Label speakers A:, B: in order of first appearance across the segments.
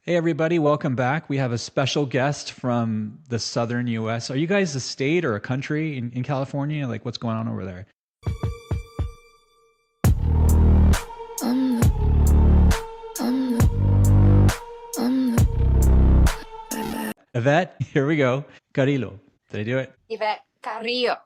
A: Hey, everybody, welcome back. We have a special guest from the southern US. Are you guys a state or a country in California? Like, what's going on over there?
B: I'm the, I'm the, I'm the.
A: Yvette, here we go. Carrillo. Did I do it?
C: Yvette Carrillo.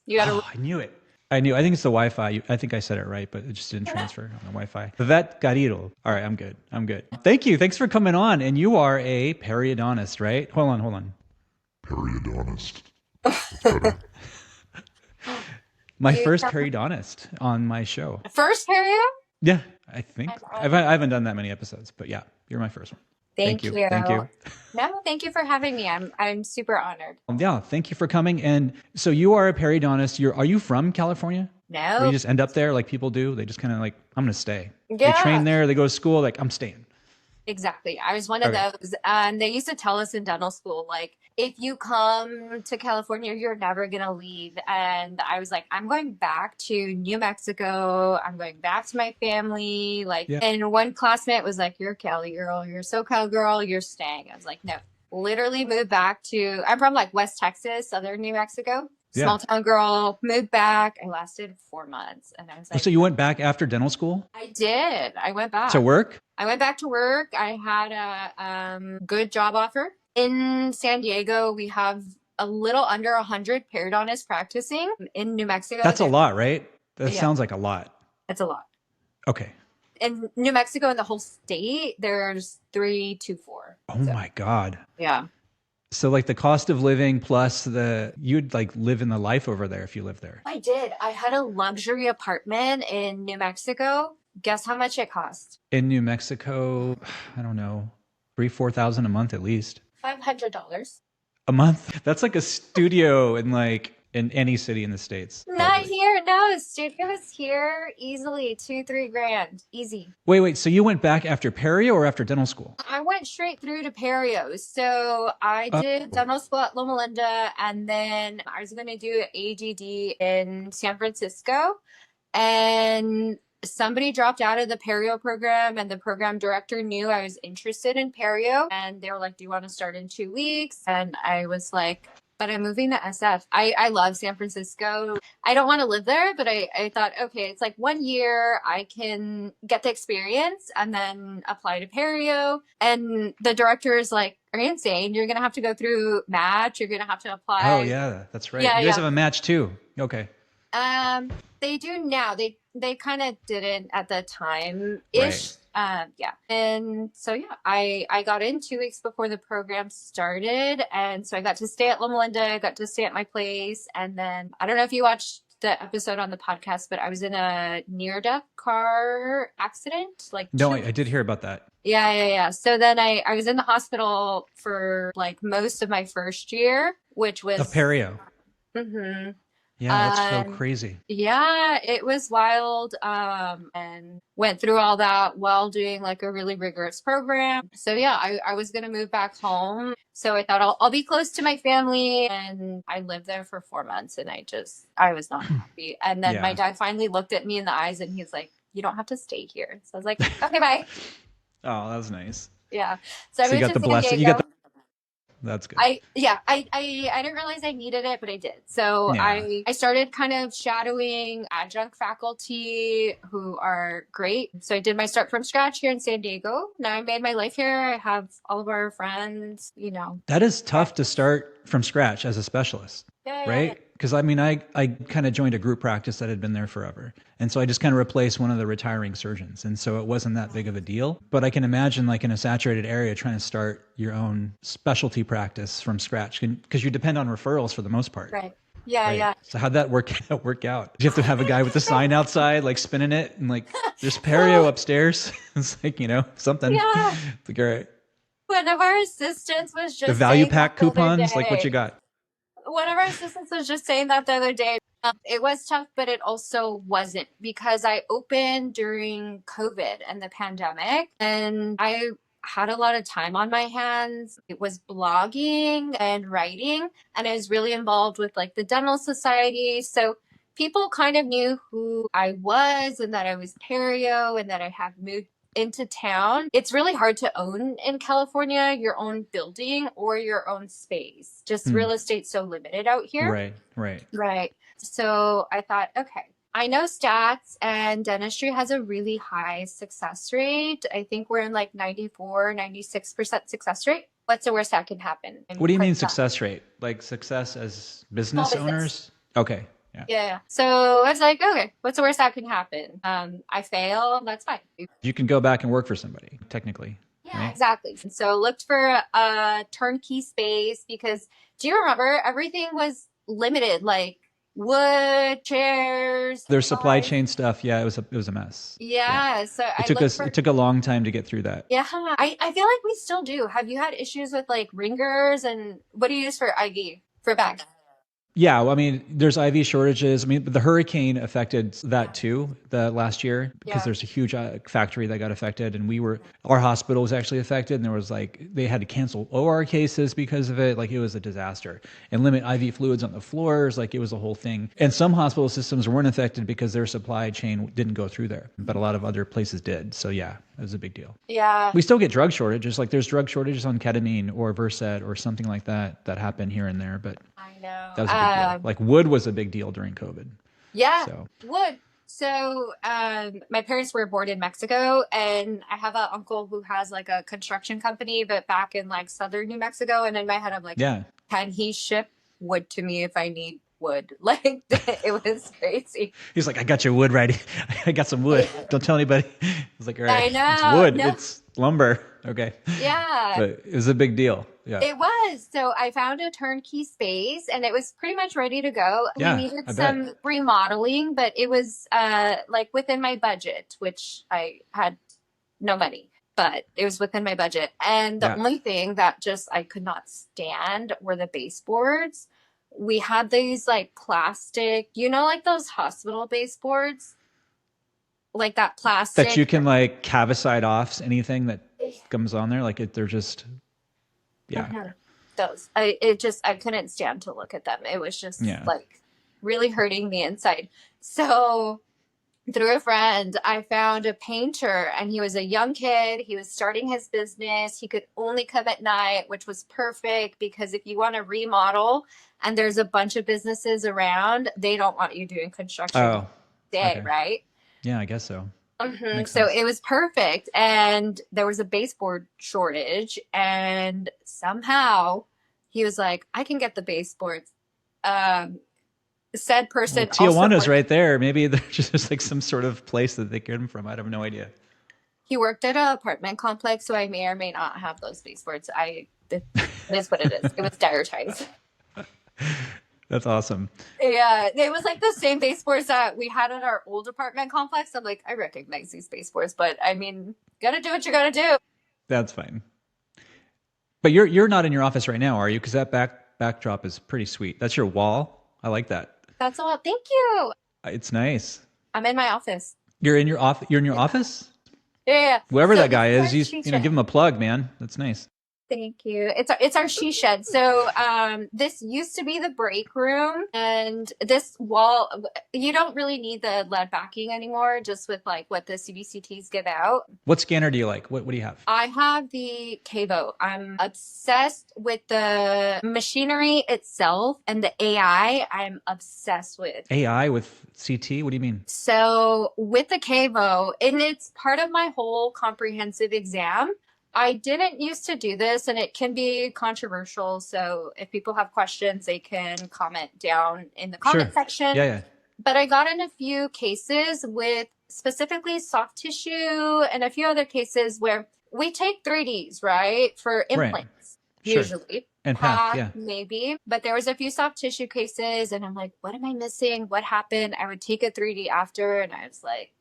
C: You gotta.
A: Oh, I knew it. I knew. I think it's the Wi-Fi. I think I said it right, but it just didn't transfer on the Wi-Fi. Yvette Carrillo. All right, I'm good. I'm good. Thank you. Thanks for coming on. And you are a periodontist, right? Hold on.
D: Periodontist. That's better.
A: My first periodontist on my show.
C: First perio?
A: Yeah, I think. I haven't done that many episodes, but yeah, you're my first one.
C: Thank you.
A: Thank you.
C: No, thank you for having me. I'm super honored.
A: Yeah, thank you for coming. And so you are a periodontist. Are you from California? Or
C: No.
A: you just end up there like people do? They just kind of like, I'm going to stay.
C: Yeah.
A: They train there. They go to school. Like, I'm staying.
C: Exactly. I was one of those. They used to tell us in dental school, like, if you come to California, you're never going to leave. And I was like, I'm going back to New Mexico. I'm going back to my family. And one classmate was like, you're a Cali girl. You're a SoCal girl. You're staying. I was like, no, literally moved back I'm from like West Texas, southern New Mexico. Small town girl, moved back. I lasted 4 months. And I was like,
A: so you went back after dental school?
C: I did. I went back.
A: To work?
C: I went back to work. I had a good job offer. In San Diego, we have a little under 100 periodontists practicing. In New Mexico,
A: That's a lot, right? That sounds like a lot.
C: It's a lot.
A: Okay.
C: In New Mexico, in the whole state, there's 3 to 4.
A: Oh my God.
C: Yeah.
A: So like the cost of living plus you'd like live in the life over there if you live there.
C: I did. I had a luxury apartment in New Mexico. Guess how much it cost?
A: In New Mexico, I don't know, 3,000-4,000 a month at least.
C: $500.
A: A month? That's like a studio in any city in the States.
C: Not here. No, studios here easily 2-3 grand. Easy.
A: Wait. So you went back after Perio or after dental school?
C: I went straight through to Perio. So I did dental school at Loma Linda, and then I was going to do AGD in San Francisco. And somebody dropped out of the Perio program, and the program director knew I was interested in Perio. And they were like, do you want to start in 2 weeks? And I was like, but I'm moving to SF. I love San Francisco. I don't want to live there, but I thought, okay, it's like 1 year. I can get the experience and then apply to Perio. And the director is like, are you insane? You're going to have to go through match. You're going to have to apply.
A: Oh, yeah, that's right. You guys have a match too. Okay.
C: They do now. They kind of didn't at the time-ish.
A: Right.
C: And so, I got in 2 weeks before the program started. And so I got to stay at Loma Linda. I got to stay at my place. And then I don't know if you watched the episode on the podcast, but I was in a near-death car accident.
A: No, I did hear about that.
C: Yeah. So then I was in the hospital for like most of my first year, which was...
A: A Perio.
C: Mm-hmm.
A: Yeah, that's so crazy.
C: Yeah, it was wild. And went through all that while doing like a really rigorous program. So I was going to move back home. So I thought I'll be close to my family. And I lived there for 4 months, and I was not happy. And then my dad finally looked at me in the eyes, and he's like, you don't have to stay here. So I was like, okay, bye.
A: Oh, that was nice.
C: Yeah. So I
A: you got the blessing. That's good.
C: I didn't realize I needed it, but I did. So I started kind of shadowing adjunct faculty who are great. So I did my start from scratch here in San Diego. Now I made my life here. I have all of our friends,
A: That is tough to start from scratch as a specialist, right? Because I kind of joined a group practice that had been there forever. And so I just kind of replaced one of the retiring surgeons. And so it wasn't that big of a deal. But I can imagine like in a saturated area trying to start your own specialty practice from scratch because you depend on referrals for the most part.
C: Right. Yeah.
A: So how'd that work out? Did you have to have a guy with the sign outside, like spinning it and like, there's Perio upstairs? It's like, something.
C: Yeah.
A: It's like, all right.
C: One of our assistants was just
A: The value
C: saying
A: pack
C: that the other
A: coupons, like what you
C: day.
A: got?
C: One of our assistants was just saying that the other day. It was tough, but it also wasn't, because I opened during COVID and the pandemic, and I had a lot of time on my hands. It was blogging and writing, and I was really involved with like the dental society. So people kind of knew who I was and that I was Perio and that I had moved into town. It's really hard to own in California your own building or your own space. Just real estate's so limited out here.
A: Right, right.
C: Right. So I thought, okay, I know stats and dentistry has a really high success rate. I think we're in like 94, 96% success rate. What's the worst that can happen?
A: What do you mean success rate? Like success as business owners? Okay. Yeah.
C: Yeah. So I was like, okay, what's the worst that can happen? I fail. That's fine.
A: You can go back and work for somebody, technically.
C: Yeah,
A: right?
C: exactly. And so looked for a turnkey space because do you remember everything was limited, like wood, chairs.
A: Their supply chain stuff. Yeah, it was a mess.
C: Yeah. So
A: It took a long time to get through that.
C: Yeah. I feel like we still do. Have you had issues with like ringers and what do you use for IV for back?
A: Yeah, well, I mean, there's IV shortages. I mean, the hurricane affected that too, the last year, because there's a huge factory that got affected, and our hospital was actually affected, and there was like, they had to cancel OR cases because of it. Like, it was a disaster, and limit IV fluids on the floors. Like, it was a whole thing. And some hospital systems weren't affected because their supply chain didn't go through there, but a lot of other places did. So yeah, it was a big deal.
C: Yeah.
A: We still get drug shortages. Like, there's drug shortages on ketamine or Versed or something like that happen here and there, but
C: I know.
A: that was a big deal. Like, wood was a big deal during COVID.
C: Yeah, wood. So my parents were born in Mexico, and I have an uncle who has like a construction company, but back in like southern New Mexico. And in my head, I'm like, can he ship wood to me if I need wood? Like, it was crazy.
A: He's like, I got your wood ready. I got some wood. Don't tell anybody. I was like, all right,
C: I know,
A: it's wood. It's lumber. Okay.
C: Yeah.
A: But it was a big deal. Yeah.
C: It was. So I found a turnkey space and it was pretty much ready to go.
A: Yeah,
C: we needed some remodeling, but it was like within my budget, which I had no money, but it was within my budget. And the only thing that just I could not stand were the baseboards. We had these like plastic, like those hospital baseboards, like that plastic
A: that you can like cavicide off anything that comes on there. Like they're just,
C: those. I couldn't stand to look at them. It was just like really hurting the inside. So through a friend, I found a painter, and he was a young kid. He was starting his business. He could only come at night, which was perfect because if you want to remodel and there's a bunch of businesses around, they don't want you doing construction day, right?
A: Yeah, I guess so.
C: Mm-hmm. So it was perfect. And there was a baseboard shortage. And somehow he was like, I can get the baseboards. Said person.
A: Tijuana's right there. Maybe there's just like some sort of place that they get them from. I have no idea.
C: He worked at an apartment complex, so I may or may not have those baseboards. It is what it is. It was dire times.
A: That's awesome.
C: Yeah, it was like the same baseboards that we had at our old apartment complex. I'm like, I recognize these baseboards, but I mean, gotta do what you gotta do.
A: That's fine. But you're not in your office right now, are you? Because that backdrop is pretty sweet. That's your wall. I like that.
C: That's all. Thank you.
A: It's nice.
C: I'm in my office.
A: You're in your office. You're in your office.
C: Yeah.
A: Whoever that guy is, give him a plug, man. That's nice.
C: Thank you. It's our she shed. So this used to be the break room, and this wall, you don't really need the lead backing anymore, just with like what the CBCTs give out.
A: What scanner do you like? What do you have? I
C: have the Cavo. I'm obsessed with the machinery itself, and the AI I'm obsessed with.
A: AI with CT? What do you mean?
C: So with the Cavo, and it's part of my whole comprehensive exam. I didn't used to do this, and it can be controversial. So if people have questions, they can comment down in the comment section.
A: Yeah.
C: But I got in a few cases with specifically soft tissue and a few other cases where we take 3Ds, right? For implants, usually.
A: And path,
C: maybe. But there was a few soft tissue cases, and I'm like, what am I missing? What happened? I would take a 3D after, and I was like,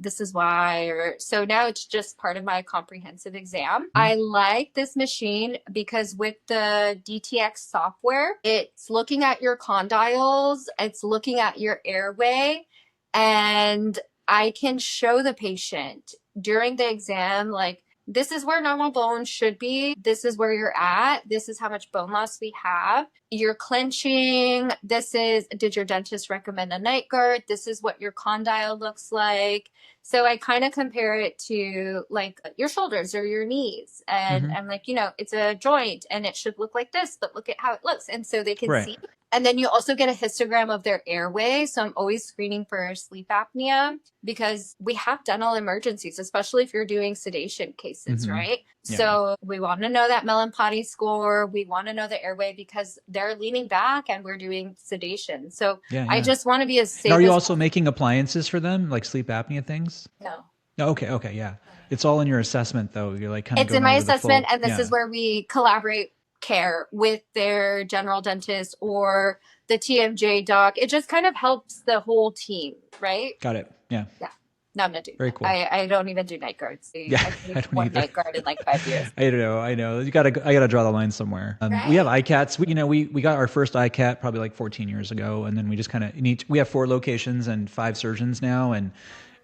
C: this is why. So now it's just part of my comprehensive exam. I like this machine because with the DTX software, it's looking at your condyles, it's looking at your airway, and I can show the patient during the exam, like, this is where normal bone should be. This is where you're at. This is how much bone loss we have. You're clenching. Did your dentist recommend a night guard? This is what your condyle looks like. So I kind of compare it to like your shoulders or your knees. And
A: Hmm.
C: I'm like, it's a joint and it should look like this, but look at how it looks. And so they can
A: Right.
C: see. And then you also get a histogram of their airway. So I'm always screening for sleep apnea because we have dental emergencies, especially if you're doing sedation cases,
A: Hmm.
C: right?
A: Yeah.
C: So we want to know that Mellon-Potty score. We want to know the airway because they're leaning back and we're doing sedation. So
A: Yeah.
C: I
A: Yeah.
C: just want to be as
A: And
C: safe
A: are you
C: as
A: also making appliances for them, like sleep apnea things?
C: no.
A: Oh, okay. Okay. Yeah. It's all in your assessment though. You're like kind of
C: It's in
A: going
C: my
A: over the
C: assessment,
A: full,
C: and this
A: yeah.
C: is where we collaborate care with their general dentist or the TMJ doc. It just kind of helps the whole team, right?
A: Got it. Yeah.
C: Yeah. No, I'm not doing
A: Very
C: that.
A: cool.
C: I don't even do night guards.
A: Yeah.
C: I've
A: I
C: made
A: don't
C: one
A: either.
C: night guard in like 5 years.
A: I know. I know. I gotta draw the line somewhere. We have
C: Right.
A: ICATs. We got our first ICAT probably like 14 years ago. And then we just kind of, we have 4 locations and 5 surgeons now. And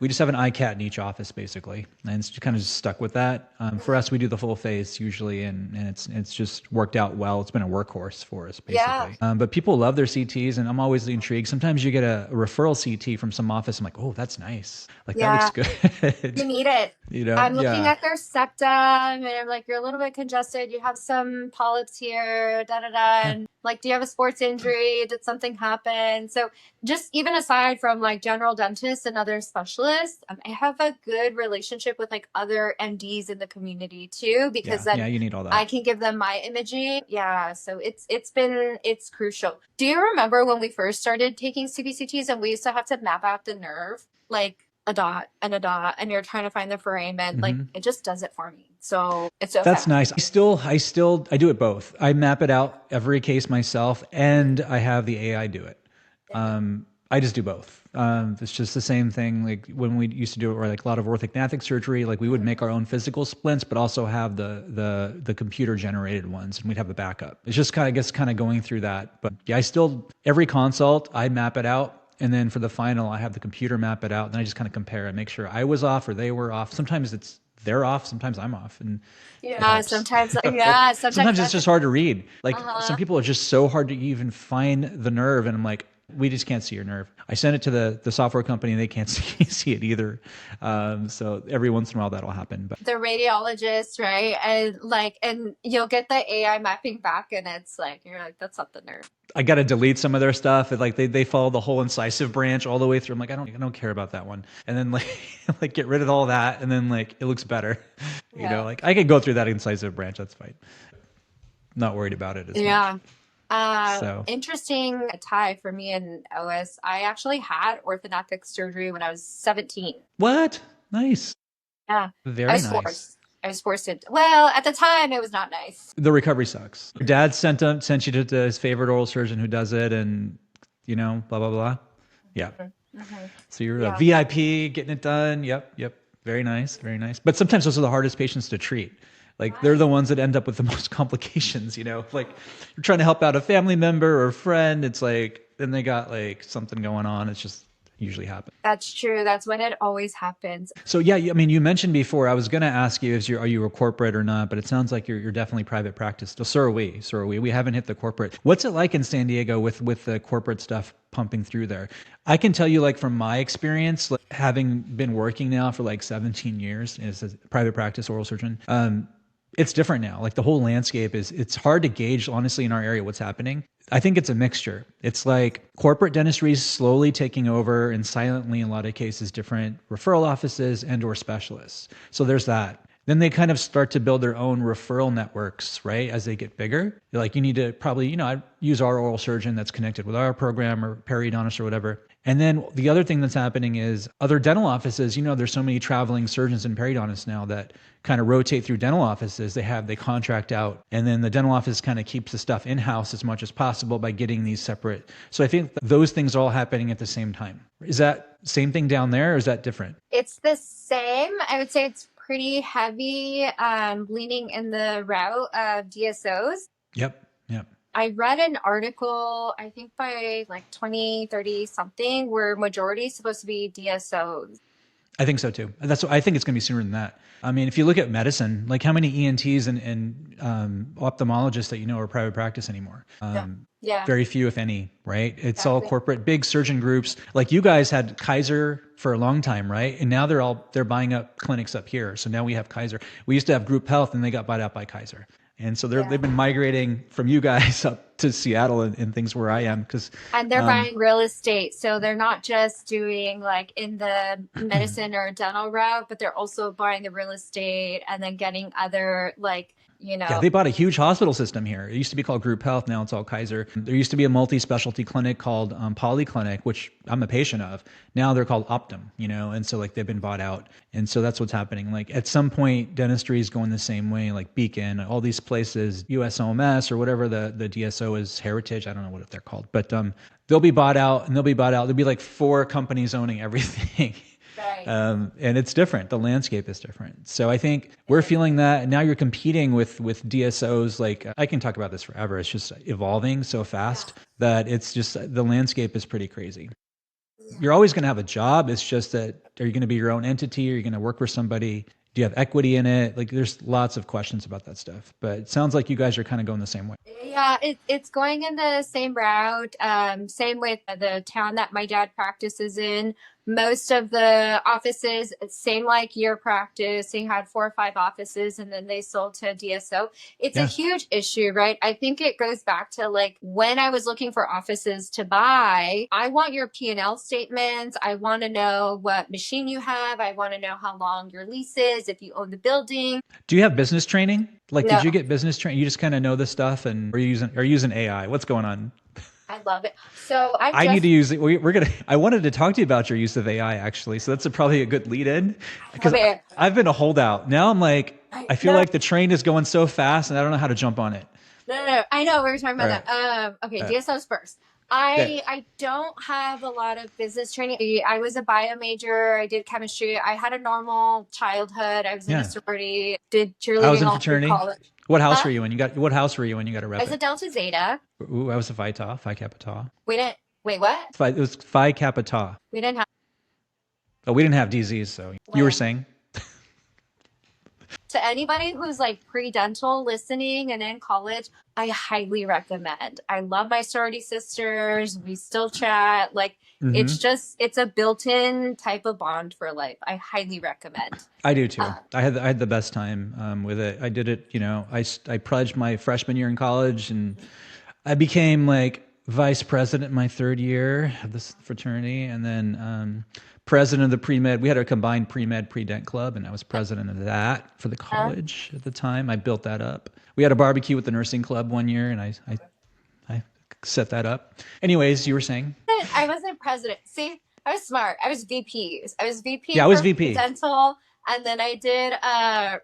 A: we just have an ICAT in each office basically. And it's kind of just stuck with that. For us, we do the full face usually. And it's just worked out well. It's been a workhorse for us basically.
C: Yeah.
A: But people love their CTs and I'm always intrigued. Sometimes you get a referral CT from some office. I'm like, oh, that's nice. Like
C: Yeah.
A: that looks good.
C: You need it. I'm looking
A: Yeah.
C: at their septum and I'm like, you're a little bit congested. You have some polyps here, da da da. And like, do you have a sports injury? Did something happen? So just even aside from like general dentists and other specialists, I have a good relationship with like other MDs in the community too, because then
A: you need all that.
C: I can give them my imaging. Yeah. So it's crucial. Do you remember when we first started taking CBCTs and we used to have to map out the nerve? Like, a dot, and you're trying to find the foramen. Like it just does it for me. So it's so
A: That's
C: fast.
A: nice. I do it both. I map it out every case myself and I have the AI do it. I just do both. It's just the same thing. Like when we used to do it, or like a lot of orthognathic surgery, like we would make our own physical splints, but also have the computer generated ones, and we'd have a backup. It's just kind of going through that. But yeah, every consult I map it out. And then for the final, I have the computer map it out. Then I just kind of compare and make sure I was off or they were off. Sometimes they're off, sometimes I'm off. And
C: Sometimes
A: sometimes it's just hard to read. Like some people are just so hard to even find the nerve. And I'm like, we just can't see your nerve. I send it to the software company and they can't see it either. So every once in a while that'll happen. But
C: the radiologist, right? And you'll get the AI mapping back and it's like, you're like, that's not the nerve.
A: I got to delete some of their stuff. Like they follow the whole incisive branch all the way through. I'm like, I don't care about that one. And then like get rid of all that. And then like, it looks better, like I could go through that incisive branch. That's fine. Not worried about it as much.
C: Interesting tie for me in OS. I actually had orthodontic surgery when I was 17.
A: What? Nice.
C: Yeah.
A: Very nice.
C: I was forced to. Well, at the time, it was not nice.
A: The recovery sucks. Your dad sent you to his favorite oral surgeon who does it, and blah blah blah. Yeah. Mm-hmm. So you're a VIP getting it done. Yep. Very nice. Very nice. But sometimes those are the hardest patients to treat. Like they're the ones that end up with the most complications. Like you're trying to help out a family member or a friend. It's like then they got like something going on. It's just usually happens.
C: That's true. That's when it always happens.
A: So yeah, I mean, you mentioned before, I was going to ask you, are you a corporate or not? But it sounds like you're definitely private practice. So are we. We haven't hit the corporate. What's it like in San Diego with the corporate stuff pumping through there? I can tell you, like from my experience, like, having been working now for like 17 years as a private practice oral surgeon, it's different now. Like the whole landscape it's hard to gauge, honestly, in our area what's happening. I think it's a mixture. It's like corporate dentistry is slowly taking over and silently, in a lot of cases, different referral offices and or specialists. So there's that. Then they kind of start to build their own referral networks, right? As they get bigger. They're like, you need to probably, I use our oral surgeon that's connected with our program or periodontists or whatever. And then the other thing that's happening is other dental offices, there's so many traveling surgeons and periodontists now that kind of rotate through dental offices. They contract out, and then the dental office kind of keeps the stuff in-house as much as possible by getting these separate. So I think those things are all happening at the same time. Is that same thing down there or is that different?
C: It's the same. I would say it's pretty heavy, leaning in the route of DSOs.
A: Yep.
C: I read an article, I think by like 2030 something, where majority is supposed to be DSOs.
A: I think so too. I think it's going to be sooner than that. I mean, if you look at medicine, like how many ENTs and ophthalmologists that are private practice anymore?
C: Yeah.
A: Very few, if any, right? It's all corporate, big surgeon groups. Like you guys had Kaiser for a long time, right? And now they're buying up clinics up here. So now we have Kaiser. We used to have Group Health, and they got bought out by Kaiser. And so they've been migrating from you guys up to Seattle and things where I am.
C: And they're buying real estate. So they're not just doing like in the medicine or dental route, but they're also buying the real estate and then getting other
A: Yeah, they bought a huge hospital system here. It used to be called Group Health. Now it's all Kaiser. There used to be a multi-specialty clinic called Polyclinic, which I'm a patient of. Now they're called Optum, and so they've been bought out. And so that's what's happening. Like at some point, dentistry is going the same way, like Beacon, all these places, USOMS or whatever the DSO is, Heritage. I don't know what they're called, but they'll be bought out and they'll be bought out. There'll be like 4 companies owning everything.
C: Right.
A: And it's different. The landscape is different. So I think we're feeling that. And now you're competing with DSOs. Like I can talk about this forever. It's just evolving so fast that it's just the landscape is pretty crazy. You're always going to have a job. It's just that, are you going to be your own entity? Are you going to work for somebody? Do you have equity in it? Like there's lots of questions about that stuff, but it sounds like you guys are kind of going the same way.
C: Yeah, it's going in the same route. Same with the town that my dad practices in. Most of the offices, same like your practice, they had 4 or 5 offices and then they sold to DSO. It's a huge issue, right? I think it goes back to like when I was looking for offices to buy, I want your P&L statements. I want to know what machine you have. I want to know how long your lease is, if you own the building.
A: Do you have business training? Like,
C: No.
A: Did you get business training? You just kind of know this stuff, and are you using AI? What's going on?
C: I love it. So
A: I need to use it. I wanted to talk to you about your use of AI actually. So that's probably a good lead in because I've been a holdout. Now I'm like, I feel like the train is going so fast and I don't know how to jump on it.
C: No. I know we were talking about that. Okay. DSOs first. I don't have a lot of business training. I was a bio major. I did chemistry. I had a normal childhood. I was in a sorority, did cheerleading.
A: I was in
C: all through
A: fraternity.
C: college.
A: What house were you in? What house were you in? You got a rep.
C: I was a Delta Zeta.
A: Ooh, I was a Phi Tau, Phi Kappa Tau.
C: We didn't, wait, what?
A: It was Phi Kappa Tau.
C: We didn't have.
A: Oh, we didn't have DZs, so you were saying?
C: To anybody who's like pre-dental listening and in college, I highly recommend. I love my sorority sisters. We still chat. Like it's a built-in type of bond for life. I highly recommend.
A: I do too. I had the best time with it. I did it, I pledged my freshman year in college and I became like vice president my 3rd year of this fraternity. And then president of the pre-med. We had a combined pre-med, pre-dent club, and I was president of that for the college at the time. I built that up. We had a barbecue with the nursing club one year, and I set that up. Anyways, you were saying?
C: I wasn't president. See, I was smart. I was VP. I was VP.
A: Yeah, I was VP.
C: Dental, and then I did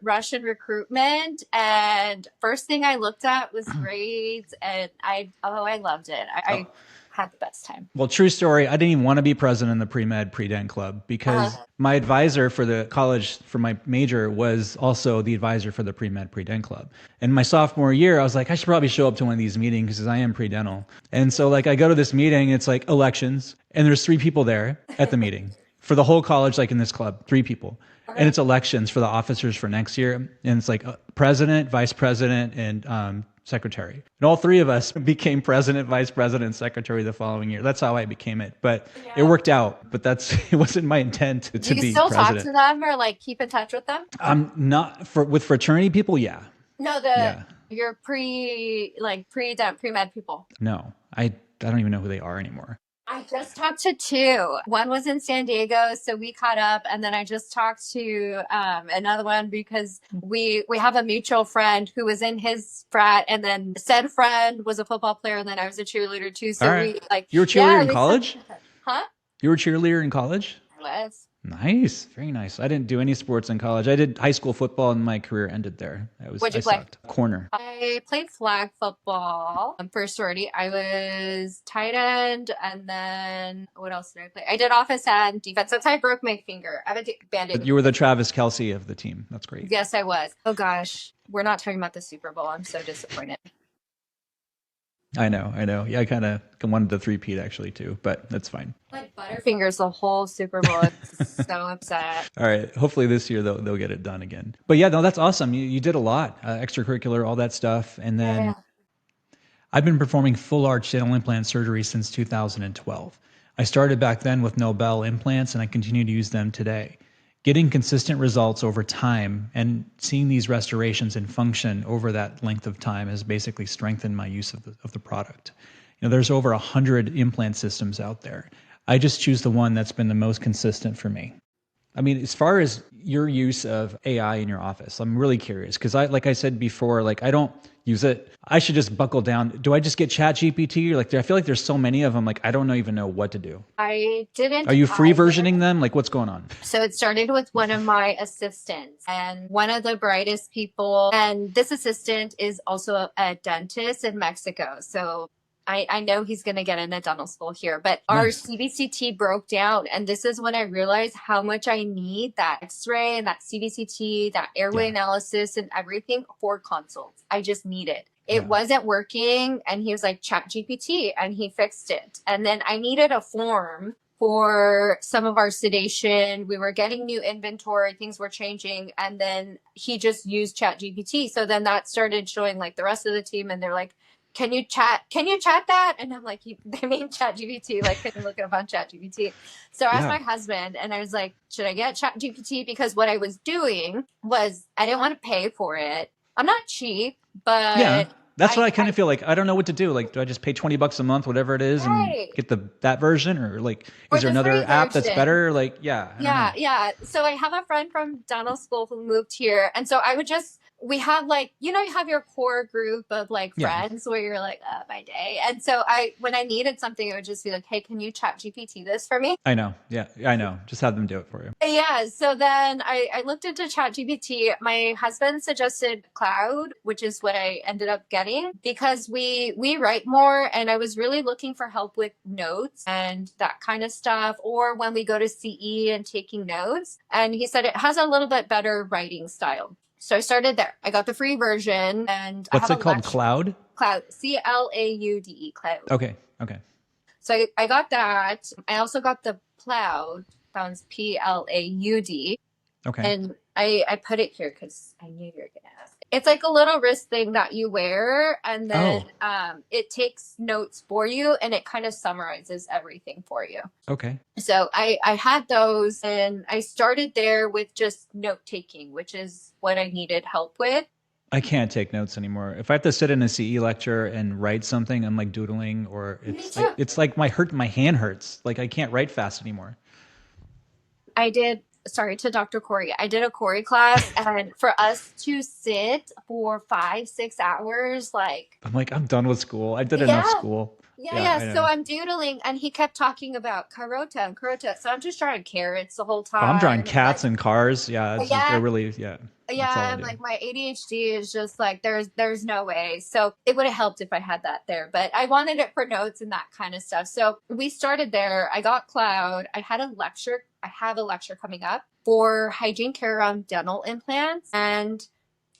C: Russian recruitment. And first thing I looked at was grades, and I loved it. I had the best time.
A: Well, true story. I didn't even want to be president of the pre-med pre-dent club because my advisor for the college for my major was also the advisor for the pre-med pre-dent club. And my sophomore year, I was like, I should probably show up to one of these meetings because I am pre-dental. And so like I go to this meeting, it's like elections, and there's 3 people there at the meeting for the whole college, like in this club, 3 people. And it's elections for the officers for next year. And it's like president, vice president, and secretary. And all 3 of us became president, vice president, secretary the following year. That's how I became it. But it worked out. But it wasn't my intent to be president.
C: Do you still talk to them or like keep in touch with them?
A: Not with fraternity people. Yeah.
C: No, your pre-dent, pre-med people.
A: No, I don't even know who they are anymore.
C: I just talked to 2. One was in San Diego, so we caught up, and then I just talked to another one because we have a mutual friend who was in his frat, and then said friend was a football player, and then I was a cheerleader too. So
A: you were a cheerleader in college?
C: Huh?
A: You were a cheerleader in college?
C: I was.
A: Nice, very nice. I didn't do any sports in college. I did high school football, and my career ended there.
C: What'd you play?
A: Sucked. Corner.
C: I played flag football for sorority. I was tight end, and then what else did I play? I did offense and defense. That's how I broke my finger. I have a band-aid.
A: You were the Travis Kelce of the team. That's great.
C: Yes, I was. Oh gosh, we're not talking about the Super Bowl. I'm so disappointed.
A: I know. Yeah, I kind of wanted to 3-peat actually too, but that's fine.
C: Like Butterfingers the whole Super Bowl. It's so upset.
A: All right. Hopefully this year they'll get it done again. But yeah, no, that's awesome. You did a lot, extracurricular, all that stuff. And then I've been performing full arch dental implant surgery since 2012. I started back then with Nobel implants, and I continue to use them today. Getting consistent results over time and seeing these restorations in function over that length of time has basically strengthened my use of the product. There's over 100 implant systems out there. I just choose the one that's been the most consistent for me. I mean, as far as your use of AI in your office, I'm really curious because like I said before, like I don't use it. I should just buckle down. Do I just get Chat GPT? Or like, I feel like there's so many of them. Like, I don't even know what to do.
C: I didn't.
A: Are you free versioning them? Like, what's going on?
C: So it started with one of my assistants and one of the brightest people. And this assistant is also a dentist in Mexico. So I know he's going to get into dental school here, but our CBCT broke down. And this is when I realized how much I need that x-ray and that CBCT, that airway analysis and everything for consults. I just need it. It wasn't working. And he was like, Chat GPT, and he fixed it. And then I needed a form for some of our sedation. We were getting new inventory, things were changing. And then he just used Chat GPT. So then that started showing like the rest of the team, and they're like, can you chat that? And I'm like, they mean Chat GPT, like, can you look it up on Chat GPT? So I asked my husband, and I was like, should I get Chat GPT? Because what I was doing was I didn't want to pay for it. I'm not cheap, but
A: that's what I kind of feel like. I don't know what to do. Like, do I just pay $20 a month, whatever it is, and get that version, or like, is there another app that's better? Like, yeah.
C: So I have a friend from dental school who moved here, and so I would just. We have like, you have your core group of like friends where you're like, oh, my day. And so when I needed something, it would just be like, hey, can you Chat GPT this for me?
A: I know. Yeah, I know. Just have them do it for you.
C: Yeah. So then I looked into Chat GPT. My husband suggested Cloud, which is what I ended up getting because we write more, and I was really looking for help with notes and that kind of stuff, or when we go to CE and taking notes. And he said it has a little bit better writing style. So I started there. I got the free version, and
A: what's it called? Cloud?
C: Cloud, CLAUDE, Cloud.
A: Okay.
C: So I got that. I also got the Cloud. That one's PLAUD.
A: Okay.
C: And I put it here because I knew you were gonna ask. It's like a little wrist thing that you wear, and then it takes notes for you, and it kind of summarizes everything for you.
A: Okay.
C: So I had those, and I started there with just note taking, which is what I needed help with.
A: I can't take notes anymore. If I have to sit in a CE lecture and write something, I'm like doodling, or it's like my hand hurts. Like I can't write fast anymore.
C: Sorry to Dr. Corey. I did a Corey class, and for us to sit for 5-6 hours, like
A: I'm done with school. I did enough school.
C: Yeah. So I'm doodling, and he kept talking about carota and carota. So I'm just drawing carrots the whole time.
A: I'm drawing cats and cars. They're really
C: I'm like, my ADHD is just like, there's no way. So it would have helped if I had that there, but I wanted it for notes and that kind of stuff. So we started there. I got Cloud. I have a lecture coming up for hygiene care around dental implants. And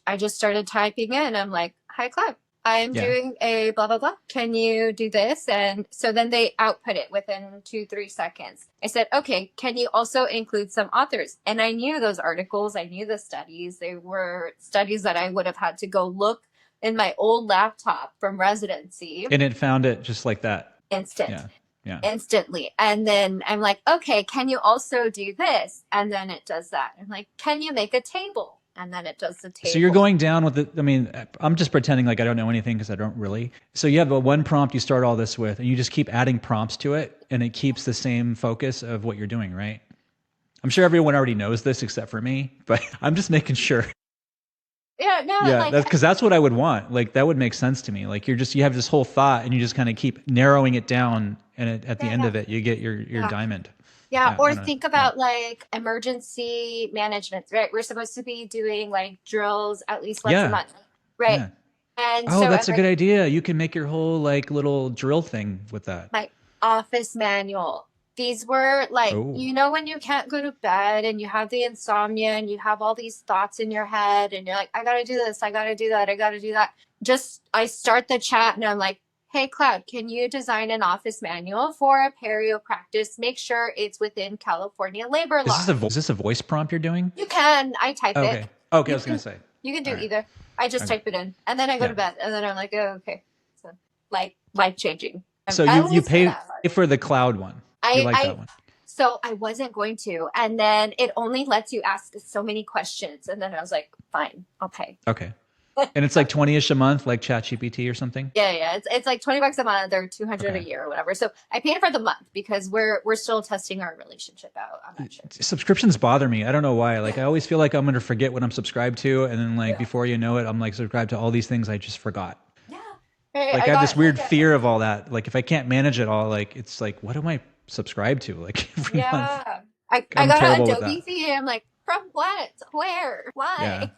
C: I just started typing in. I'm like, hi, Cloud. I'm doing a blah, blah, blah. Can you do this? And so then they output it within 2-3 seconds. I said, okay, can you also include some authors? And I knew those articles. I knew the studies. They were studies that I would have had to go look in my old laptop from residency.
A: And it found it just like that.
C: Instantly. And then I'm like, okay, can you also do this? And then it does that. I'm like, can you make a table? And then it does the table.
A: So you're going down with I'm just pretending like I don't know anything because I don't really. So you have one prompt you start all this with, and you just keep adding prompts to it, and it keeps the same focus of what you're doing, right? I'm sure everyone already knows this except for me, but I'm just making sure. Because that's what I would want. Like that would make sense to me. Like you have this whole thought, and you just kind of keep narrowing it down, and at the end of it, you get your diamond.
C: Think about like emergency management, right? We're supposed to be doing like drills at least once a month, right?
A: Yeah.
C: And
A: that's a good idea. You can make your whole like little drill thing with that.
C: My office manual. These were like, when you can't go to bed and you have the insomnia and you have all these thoughts in your head and you're like, I got to do this, I got to do that, I got to do that. I start the chat and I'm like, hey, Cloud, can you design an office manual for a perio practice? Make sure it's within California labor law.
A: Is this a voice prompt you're doing?
C: You can. I type it.
A: Okay, I was going to say.
C: You can do either. I just type it in. And then I go to bed. And then I'm like, oh, okay. So, like, life-changing.
A: So you pay for the Cloud one. You like that
C: I
A: one?
C: so I wasn't going to, and then it only lets you ask so many questions, and then I was like, fine, I'll pay.
A: Okay. And it's like 20-ish a month, like ChatGPT or something?
C: Yeah. It's like $20 a month or 200 a
A: Okay.
C: year or whatever. So I paid for the month because we're still testing our relationship out. I'm not sure.
A: Subscriptions bother me. I don't know why. Like I always feel like I'm going to forget what I'm subscribed to. And then like
C: Yeah.
A: before you know it, I'm like subscribed to all these things I just forgot.
C: Yeah. Right.
A: Like
C: I
A: I have this
C: got
A: weird
C: like
A: fear of all that. Like if I can't manage it all, like it's like, what am I subscribed to? Like every month.
C: yeah. I
A: I'm
C: got an
A: terrible with
C: Adobe
A: that.
C: fee. I'm like, from what? Where?
A: Yeah.
C: Why?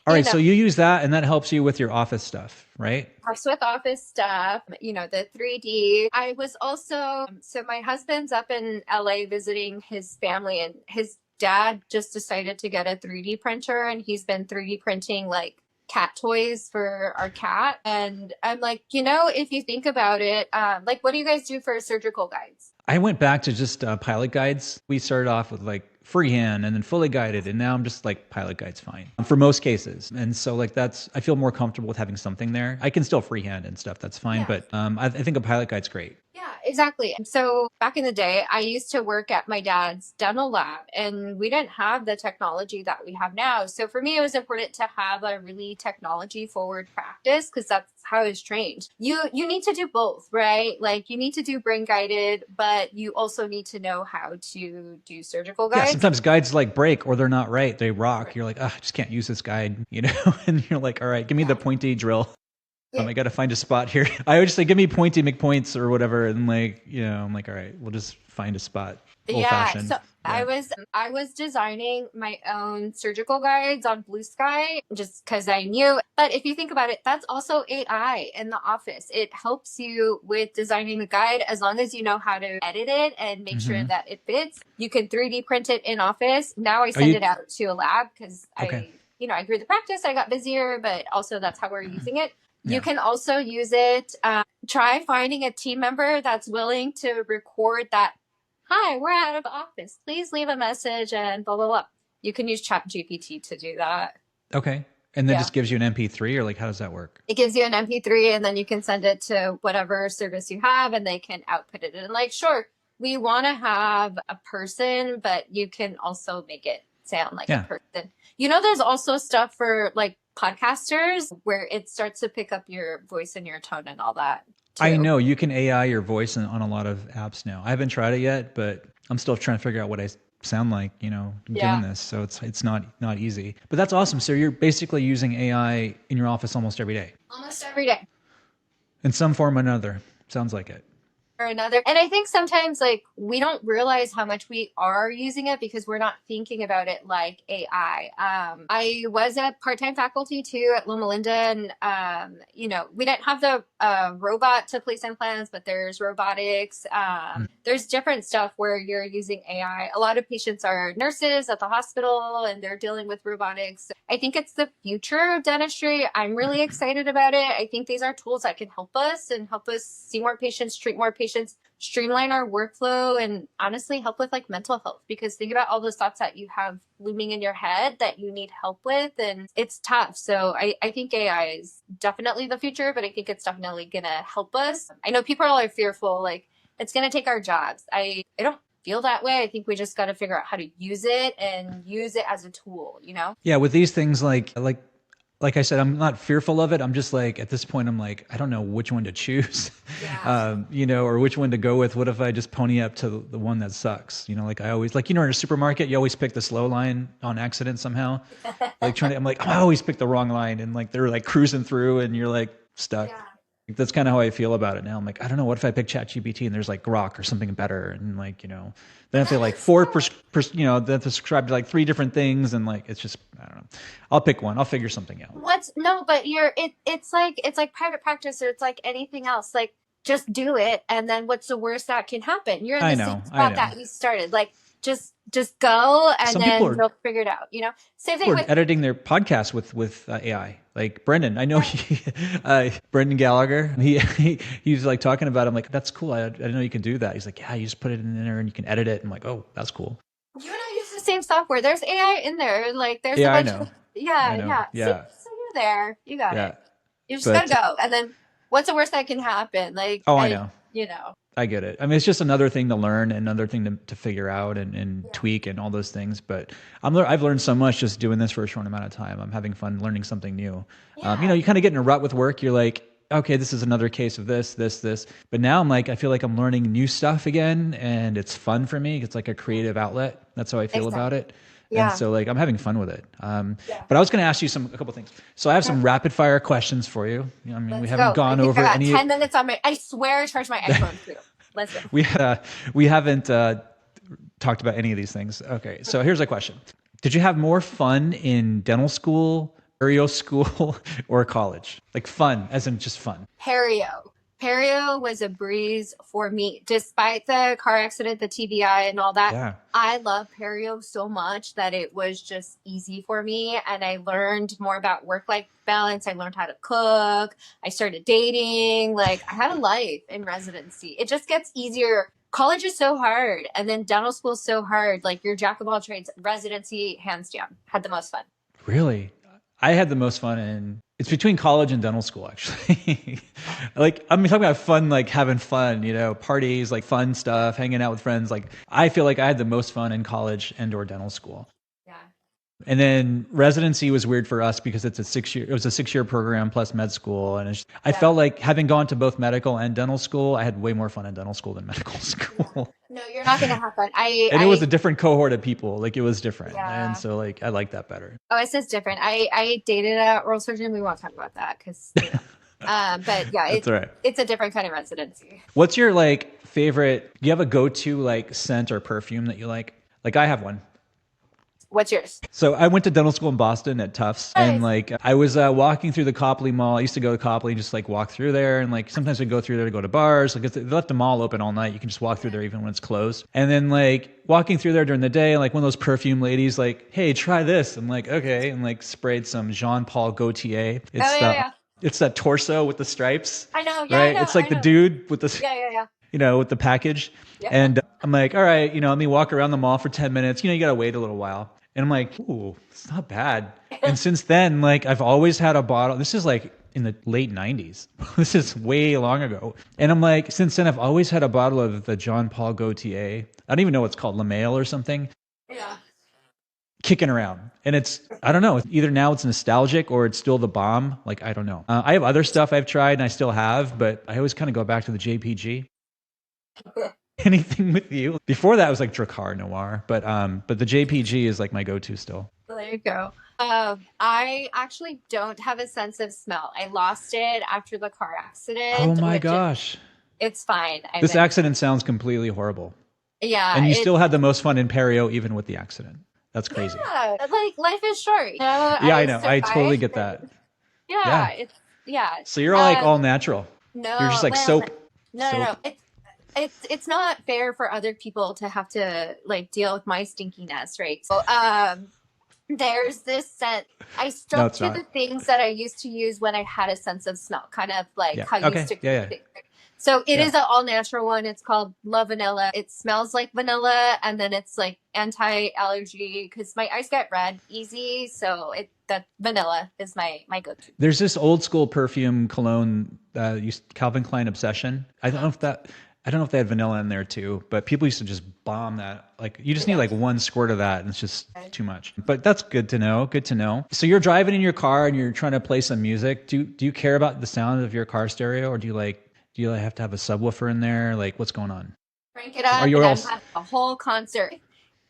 A: All
C: You
A: right.
C: know,
A: So you use that and that helps you with your office stuff, right?
C: helps with office stuff, the 3D. I was also, so my husband's up in LA visiting his family, and his dad just decided to get a 3D printer, and he's been 3D printing like cat toys for our cat. And I'm like, if you think about it, like, what do you guys do for surgical guides?
A: I went back to just pilot guides. We started off with like freehand and then fully guided. And now I'm just like pilot guides fine for most cases. And so like I feel more comfortable with having something there. I can still freehand and stuff. That's fine.
C: Yeah.
A: But I think a pilot guide's great.
C: Yeah, exactly. So back in the day, I used to work at my dad's dental lab, and we didn't have the technology that we have now. So for me, it was important to have a really technology forward practice because that's how I was trained. You need to do both, right? Like you need to do brain guided, but you also need to know how to do surgical
A: Yeah,
C: guides.
A: sometimes guides like break or they're not right. They rock. You're like, I just can't use this guide, and you're like, all right, give me the pointy drill. I got to find a spot here. I would just say, give me pointy McPoints or whatever. And like, I'm like, all right, we'll just find a spot. Old fashioned.
C: So I was designing my own surgical guides on Blue Sky just because I knew. But if you think about it, that's also AI in the office. It helps you with designing the guide as long as you know how to edit it and make sure that it fits. You can 3D print it in office. Now I send it out to a lab because I grew the practice. I got busier, but also that's how we're using it. You can also use it. Try finding a team member that's willing to record that. Hi, we're out of office. Please leave a message and blah, blah, blah. You can use ChatGPT to do that.
A: Okay. And then just gives you an MP3 or like, how does that work?
C: It gives you an MP3 and then you can send it to whatever service you have and they can output it. And like, sure, we want to have a person, but you can also make it sound like a person. There's also stuff for like podcasters where it starts to pick up your voice and your tone and all that too.
A: I know you can AI your voice on a lot of apps now. I haven't tried it yet, but I'm still trying to figure out what I sound like, doing this. So it's not easy, but that's awesome. So you're basically using AI in your office almost every day.
C: Almost every day.
A: In some form or another. Sounds like it.
C: Or another. And I think sometimes like we don't realize how much we are using it because we're not thinking about it like AI. I was a part-time faculty too at Loma Linda, and we didn't have the robot to place implants, but there's robotics. There's different stuff where you're using AI. A lot of patients are nurses at the hospital and they're dealing with robotics. I think it's the future of dentistry. I'm really excited about it. I think these are tools that can help us see more patients, treat more patients, streamline our workflow, and honestly help with like mental health, because think about all those thoughts that you have looming in your head that you need help with, and it's tough. So I think AI is definitely the future, but I think it's definitely gonna help us. I know people are fearful, like it's gonna take our jobs. I don't feel that way. I think we just got to figure out how to use it and use it as a tool,
A: Yeah, with these things like I said, I'm not fearful of it. I'm just like, at this point, I'm like, I don't know which one to choose, or which one to go with. What if I just pony up to the one that sucks? Like I always, in a supermarket, you always pick the slow line on accident somehow. I'm like, oh, I always pick the wrong line. And like, they're like cruising through and you're like stuck. Yeah. That's kind of how I feel about it now. I'm like, I don't know. What if I pick ChatGPT and there's like Grok or something better? And like, then if they like they have to subscribe to like 3 different things. And like, it's just, I don't know. I'll pick one. I'll figure something out.
C: But it's like private practice, or it's like anything else. Like just do it. And then what's the worst that can happen? You're in the same spot that we started. Like just go and then you'll figure it out. Same thing with
A: editing their podcast with AI. Like Brendan, I know Brendan Gallagher. He's like talking about it. I'm like, that's cool. I didn't know you can do that. He's like, yeah, you just put it in there and you can edit it. I'm like, oh, that's cool.
C: You and I use the same software. There's AI in there. Like there's
A: a
C: bunch
A: of
C: yeah. So you're there. You got it. You just gotta go. And then what's the worst that can happen? Like
A: I know. I get it. I mean, it's just another thing to learn, another thing to figure out and tweak and all those things. But I've learned so much just doing this for a short amount of time. I'm having fun learning something new. You kind of get in a rut with work. You're like, okay, this is another case of this. But now I'm like, I feel like I'm learning new stuff again, and it's fun for me. It's like a creative outlet. That's how I feel about it. And so like I'm having fun with it. But I was going to ask you a couple things. So I have some rapid fire questions for you. I mean, we haven't gone over any
C: 10 minutes on I swear I charged my iPhone too. Listen.
A: We haven't talked about any of these things. Okay. So here's a question. Did you have more fun in dental school, perio school, or college? Like fun, as in just fun.
C: Perio was a breeze for me. Despite the car accident, the TBI and all that, I love Perio so much that it was just easy for me. And I learned more about work-life balance. I learned how to cook. I started dating. Like I had a life in residency. It just gets easier. College is so hard. And then dental school is so hard. Like you're jack of all trades. Residency, hands down, had the most fun.
A: Really? I had the most fun it's between college and dental school, actually. Like, I'm talking about fun, like having fun, parties, like fun stuff, hanging out with friends. Like, I feel like I had the most fun in college and/or dental school.
C: Yeah.
A: And then residency was weird for us because it was a 6-year program plus med school. And I felt like having gone to both medical and dental school, I had way more fun in dental school than medical school.
C: No, you're not going to have fun.
A: It was a different cohort of people. Like it was different. Yeah. And so like, I like that better.
C: Oh, it's just different. I dated an oral surgeon. We won't talk about that because, but yeah, it's a different kind of residency.
A: What's your like favorite, do you have a go-to like scent or perfume that you like? Like I have one.
C: What's yours?
A: So I went to dental school in Boston at Tufts, and like I was walking through the Copley Mall. I used to go to Copley and just like walk through there, and like sometimes we go through there to go to bars. Like they left the mall open all night. You can just walk through there even when it's closed. And then like walking through there during the day, like one of those perfume ladies, like, "Hey, try this." I'm like, "Okay," and like sprayed some Jean Paul Gaultier. It's that torso with the stripes.
C: I know,
A: right? It's like the dude with the with the package. Yeah. And I'm like, all right, let me walk around the mall for 10 minutes. You got to wait a little while. And I'm like, ooh, it's not bad. And since then, like I've always had a bottle. This is like in the late 90s. This is way long ago. And I'm like, since then, I've always had a bottle of the Jean Paul Gaultier. I don't even know what's called, Le Mail or something.
C: Yeah.
A: Kicking around. And I don't know, either now it's nostalgic or it's still the bomb. Like, I don't know. I have other stuff I've tried and I still have, but I always kind of go back to the JPG. Anything with you? Before that was like Dracar Noir, but the JPG is like my go-to still.
C: There you go. I actually don't have a sense of smell. I lost it after the car accident.
A: Oh my gosh.
C: It's fine.
A: This accident sounds completely horrible.
C: Yeah.
A: And you still had the most fun in Perio even with the accident. That's crazy.
C: Yeah, like life is short.
A: I know. I totally get that.
C: Yeah.
A: So you're like all natural.
C: No.
A: You're just like soap.
C: No. It's not fair for other people to have to like deal with my stinkiness, right? So there's this scent. I stuck to the things that I used to use when I had a sense of smell, kind of like how you used to think. So it is an all natural one. It's called La Vanilla. It smells like vanilla, and then it's like anti-allergy because my eyes get red easy. So that vanilla is my go-to.
A: There's this old school perfume cologne, Calvin Klein Obsession. I don't know if they had vanilla in there too, but people used to just bomb that. Like you just need like one squirt of that and it's just too much. But that's good to know. Good to know. So you're driving in your car and you're trying to play some music. Do you care about the sound of your car stereo, or do you have to have a subwoofer in there? Like what's going on?
C: Crank it up and have a whole concert.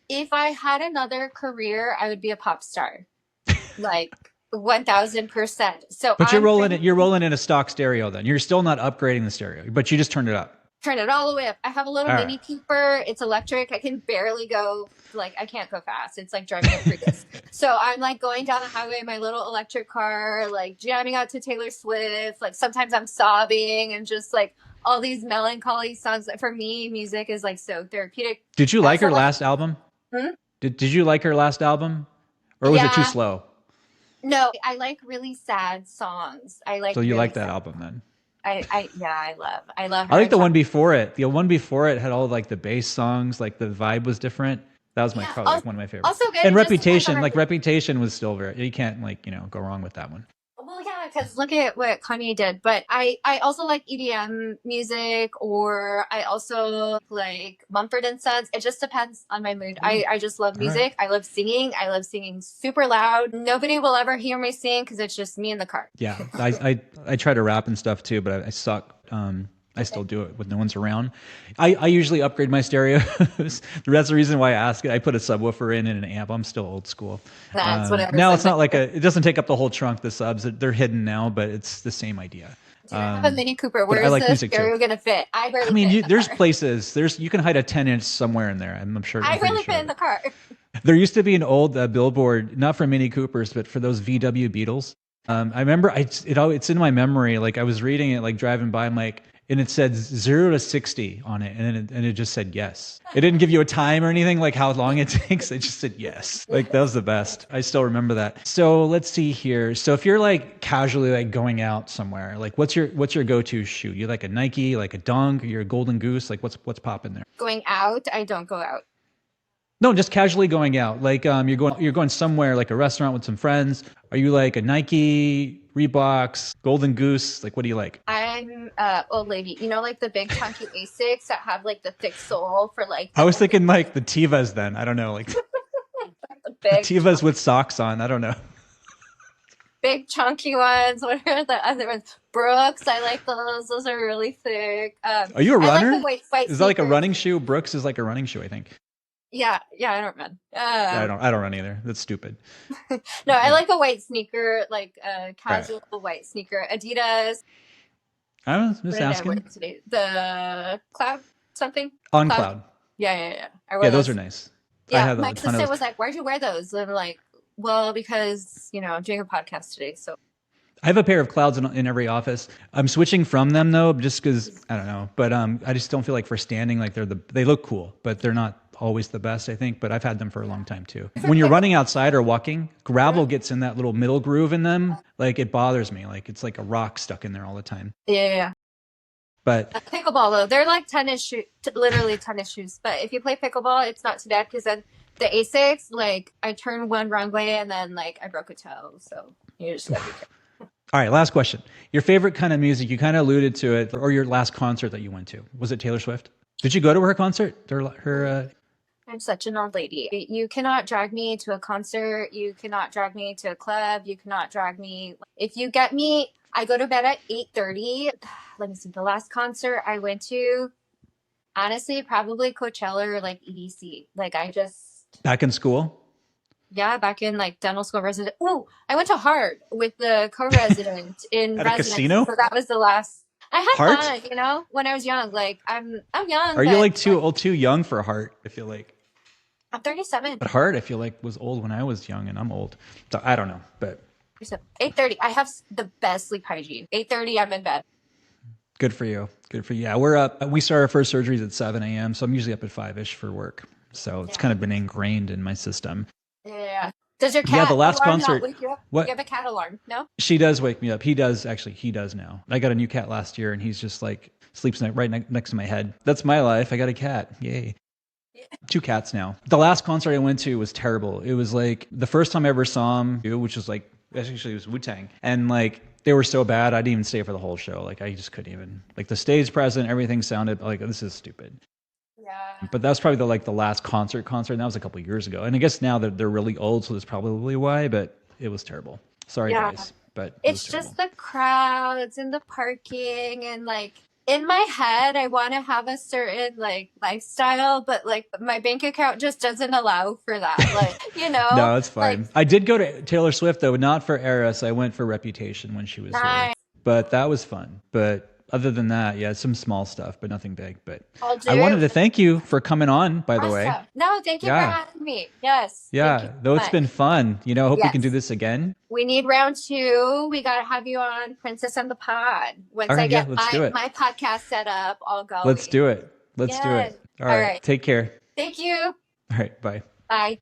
C: If I had another career, I would be a pop star. Like 1000%. So
A: but you're rolling in a stock stereo then. You're still not upgrading the stereo, but you just turned it up.
C: Turn it all the way up. I have a little Mini Cooper. It's electric. I can barely go, like, I can't go fast. It's like driving a Prius. So I'm like going down the highway in my little electric car, like jamming out to Taylor Swift. Like sometimes I'm sobbing and just like all these melancholy songs. For me, music is like so therapeutic.
A: Did you like her last album? Did you like her last album? Or was it too slow?
C: No, I like really sad songs.
A: So you like that album then?
C: I love. I
A: like the one before it. The one before it had all like the bass songs, like the vibe was different. That was probably one of my favorites.
C: Also good.
A: And Reputation, Reputation was still you can't go wrong with that one.
C: Well, yeah, because look at what Kanye did. But I also like EDM music, or I also like Mumford and Sons. It just depends on my mood. I just love music. I love singing. I love singing super loud. Nobody will ever hear me sing because it's just me in the car.
A: Yeah, I try to rap and stuff too, but I suck. I still do it when no one's around. I usually upgrade my stereos. That's the reason why I ask it. I put a subwoofer in and an amp. I'm still old school.
C: That's whatever.
A: Now it's not like it doesn't take up the whole trunk, the subs. They're hidden now, but it's the same idea.
C: I have a Mini Cooper. Where
A: I
C: is
A: like
C: this
A: music
C: stereo
A: too.
C: going to fit? I barely
A: I mean,
C: fit in the
A: there's
C: car.
A: places. You can hide a 10-inch somewhere in there. I'm sure.
C: I really fit in the car.
A: There used to be an old billboard, not for Mini Coopers, but for those VW Beetles. I remember it's in my memory. Like I was reading it, like driving by, I'm like, and it said 0 to 60 on it, and it just said yes. It didn't give you a time or anything, like how long it takes. It just said yes. Like that was the best. I still remember that. So let's see here. So if you're like casually like going out somewhere, like what's your go-to shoe? You like a Nike, like a Dunk, you're a Golden Goose, like what's popping there?
C: Going out, I don't go out.
A: No, just casually going out. Like you're going somewhere, like a restaurant with some friends. Are you like a Nike, Reeboks, Golden Goose? Like what do you like?
C: I'm old lady. You know, like the big chunky Asics that have like the thick sole for like.
A: I was thinking like the Tevas then. I don't know, like
C: the
A: the
C: big
A: Tevas with socks on. I don't know.
C: big chunky ones. What are the other ones? Brooks. I like those. Those are really thick.
A: Are you a
C: I
A: runner?
C: like the white
A: Is that like a
C: sneakers.
A: running shoe? Brooks is like a running shoe, I think.
C: Yeah, I don't run.
A: I don't run either. That's stupid.
C: No, I like a white sneaker, like a casual white sneaker. Adidas.
A: I don't know,
C: What
A: just
C: did I
A: asking.
C: wear today? The Cloud something?
A: On Cloud.
C: Yeah. I wear
A: Yeah, those are nice. I
C: Yeah,
A: have
C: my
A: a ton of
C: sister
A: those.
C: was like, "Why'd you wear those?" And I'm like, "Well, because I'm doing a podcast today, so."
A: I have a pair of Clouds in every office. I'm switching from them though, just because I don't know. But I just don't feel like for standing, like they look cool, but they're not always the best, I think. But I've had them for a long time too. When you're running outside or walking, gravel gets in that little middle groove in them. Like it bothers me. Like it's like a rock stuck in there all the time.
C: Yeah.
A: But
C: Pickleball though, they're like tennis shoes, literally tennis shoes. But if you play pickleball, it's not too bad because then the Asics, like I turned one wrong way and then like I broke a toe. So you just gotta be careful.
A: all right, last question. Your favorite kind of music? You kind of alluded to it, or your last concert that you went to? Was it Taylor Swift? Did you go to her concert?
C: I'm such an old lady. You cannot drag me to a concert. You cannot drag me to a club. You cannot drag me. If you get me, I go to bed at 8:30. Let me see. The last concert I went to, honestly, probably Coachella or like EDC. Like I just,
A: Back in school?
C: yeah, back in like dental school resident. Oh, I went to Hart with the co-resident in
A: At a
C: residency.
A: casino?
C: So that was the last. I had
A: Hart?
C: fun, when I was young. Like I'm young.
A: Are you
C: but,
A: like too young for Heart? I feel like.
C: I'm 37.
A: But Heart, I feel like was old when I was young, and I'm old. So I don't know, but
C: 8:30. I have the best sleep hygiene. 8:30. I'm in bed.
A: good for you. Good for you. Yeah, we're up. We start our first surgeries at 7 a.m. So I'm usually up at 5-ish for work. So it's kind of been ingrained in my system.
C: Yeah. Does your cat
A: Yeah, the last
C: alarm
A: concert-
C: not wake you up?
A: What?
C: You have a cat alarm? No.
A: She does wake me up. He does now. I got a new cat last year, and he's just like sleeps right next to my head. That's my life. I got a cat. Yay. 2 cats now. The last concert I went to was terrible. It was like the first time I ever saw him, which was like, actually it was Wu-Tang. And like, they were so bad, I didn't even stay for the whole show. Like I just couldn't even, like the stage present, everything sounded like, this is stupid.
C: Yeah.
A: But that was probably the last concert, and that was a couple of years ago. And I guess now that they're really old, so that's probably why, but it was terrible. Sorry guys, but
C: It's just the crowds and the parking and like in my head, I want to have a certain like lifestyle, but like my bank account just doesn't allow for that. Like,
A: No, it's fine.
C: Like,
A: I did go to Taylor Swift though, not for Eras. I went for Reputation when she was here. But that was fun. But other than that, yeah, some small stuff, but nothing big. But I wanted to thank you for coming on, by the way.
C: No, thank you for having me. Yes.
A: Yeah, though it's been fun. I hope we can do this again.
C: We need round 2. We got to have you on Princess and the Pod. Once
A: right,
C: I get
A: let's do it.
C: my podcast set up, I'll go.
A: Let's do it. Let's do it. All right. Take care.
C: Thank you.
A: All right. Bye.
C: Bye.